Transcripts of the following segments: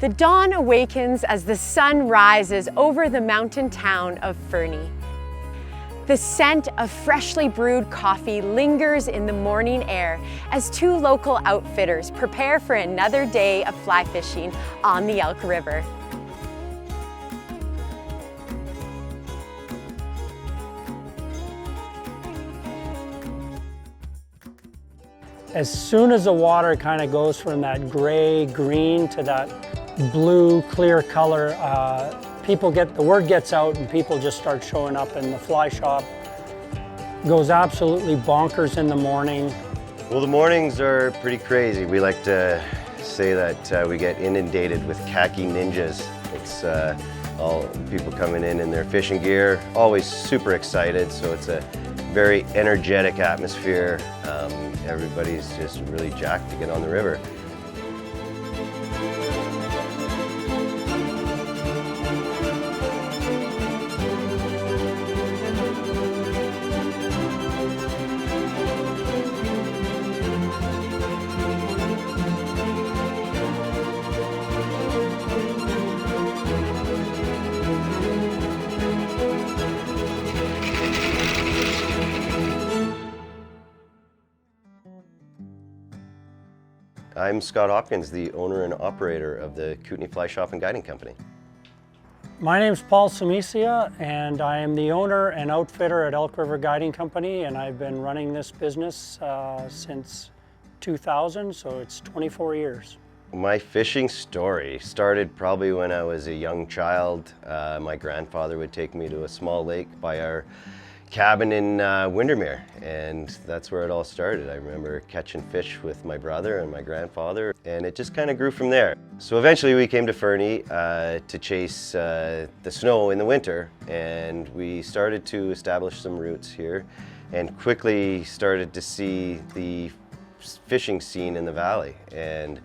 The dawn awakens as the sun rises over the mountain town of Fernie. The scent of freshly brewed coffee lingers in the morning air as two local outfitters prepare for another day of fly fishing on the Elk River. As soon as the water kind of goes from that gray green to that blue clear color, the word gets out and people just start showing up, and the fly shop goes absolutely bonkers in the morning. Well, the mornings are pretty crazy. We like to say that we get inundated with khaki ninjas. It's all people coming in their fishing gear, always super excited, so it's a very energetic atmosphere. Everybody's just really jacked to get on the river. I'm Scott Hopkins, the owner and operator of the Kootenay Fly Shop and Guiding Company. My name's Paul Samisia, and I am the owner and outfitter at Elk River Guiding Company, and I've been running this business since 2000, so it's 24 years. My fishing story started probably when I was a young child. My grandfather would take me to a small lake by our cabin in Windermere, and that's where it all started. I remember catching fish with my brother and my grandfather, and it just kind of grew from there. So eventually we came to Fernie to chase the snow in the winter, and we started to establish some roots here and quickly started to see the fishing scene in the valley, and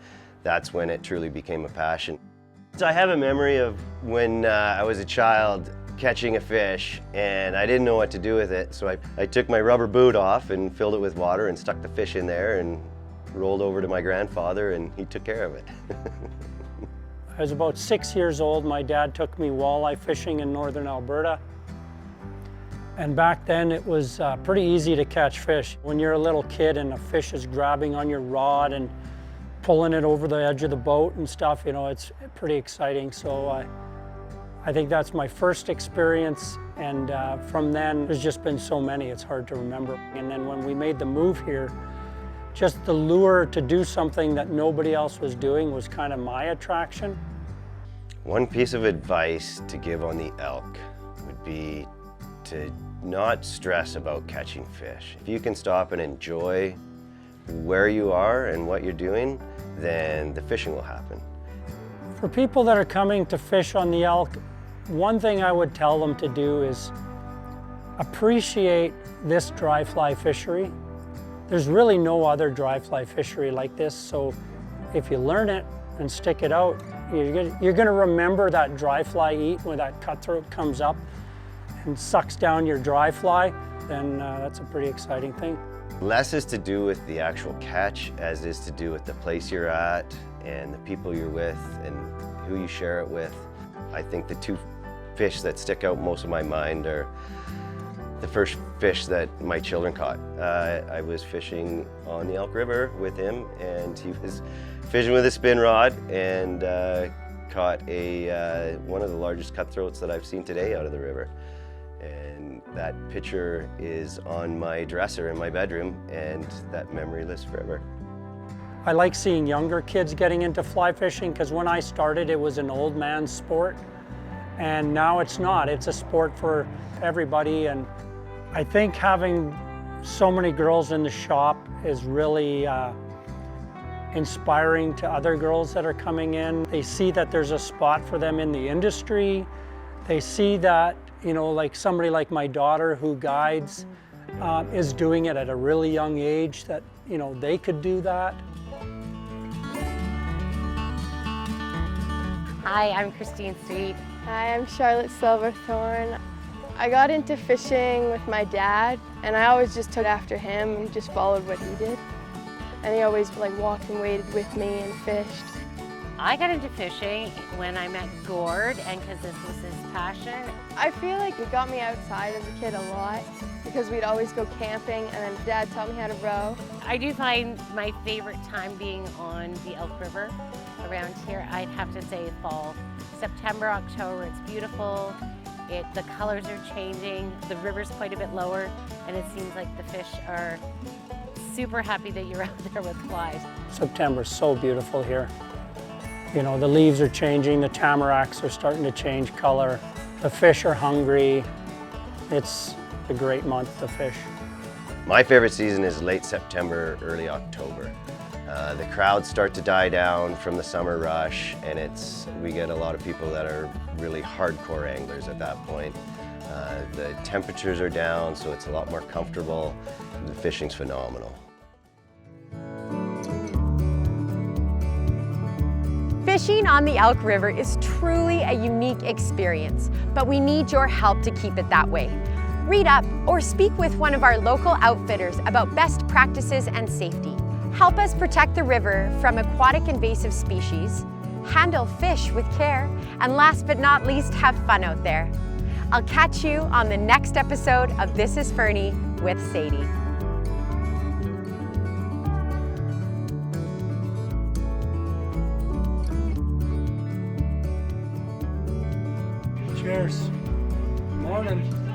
that's when it truly became a passion. So I have a memory of when I was a child catching a fish, and I didn't know what to do with it, so I took my rubber boot off and filled it with water and stuck the fish in there and rolled over to my grandfather, and he took care of it. I was about 6 years old. My dad took me walleye fishing in northern Alberta, and back then it was pretty easy to catch fish. When you're a little kid and a fish is grabbing on your rod and pulling it over the edge of the boat and stuff, you know, it's pretty exciting. So I think that's my first experience, and from then there's just been so many, it's hard to remember. And then when we made the move here, just the lure to do something that nobody else was doing was kind of my attraction. One piece of advice to give on the elk would be to not stress about catching fish. If you can stop and enjoy where you are and what you're doing, then the fishing will happen. For people that are coming to fish on the elk, one thing I would tell them to do is appreciate this dry fly fishery. There's really no other dry fly fishery like this, so if you learn it and stick it out, you're gonna remember that dry fly eat when that cutthroat comes up and sucks down your dry fly, then that's a pretty exciting thing. Less is to do with the actual catch as is to do with the place you're at and the people you're with and who you share it with. I think the two fish that stick out most in my mind are the first fish that my children caught. I was fishing on the Elk River with him, and he was fishing with a spin rod and caught one of the largest cutthroats that I've seen today out of the river. And that picture is on my dresser in my bedroom, and that memory lives forever. I like seeing younger kids getting into fly fishing, because when I started it was an old man's sport, and now it's not. It's a sport for everybody, and I think having so many girls in the shop is really inspiring to other girls that are coming in. They see that there's a spot for them in the industry. They see that, you know, like somebody like my daughter who guides is doing it at a really young age, that, you know, they could do that. Hi, I'm Christine Sweet. Hi, I'm Charlotte Silverthorne. I got into fishing with my dad, and I always just took after him and just followed what he did. And he always walked and waded with me and fished. I got into fishing when I met Gord, and because this was his passion. I feel like it got me outside as a kid a lot because we'd always go camping and then Dad taught me how to row. I do find my favorite time being on the Elk River around here. I'd have to say fall. September, October, it's beautiful. The colors are changing. The river's quite a bit lower, and it seems like the fish are super happy that you're out there with flies. September's so beautiful here. You know, the leaves are changing, the tamaracks are starting to change color. The fish are hungry. It's a great month to fish. My favorite season is late September, early October. The crowds start to die down from the summer rush, and we get a lot of people that are really hardcore anglers at that point. The temperatures are down, so it's a lot more comfortable. The fishing's phenomenal. Fishing on the Elk River is truly a unique experience, but we need your help to keep it that way. Read up or speak with one of our local outfitters about best practices and safety. Help us protect the river from aquatic invasive species, handle fish with care, and last but not least, have fun out there. I'll catch you on the next episode of This is Fernie with Sadie. Cheers. Morning.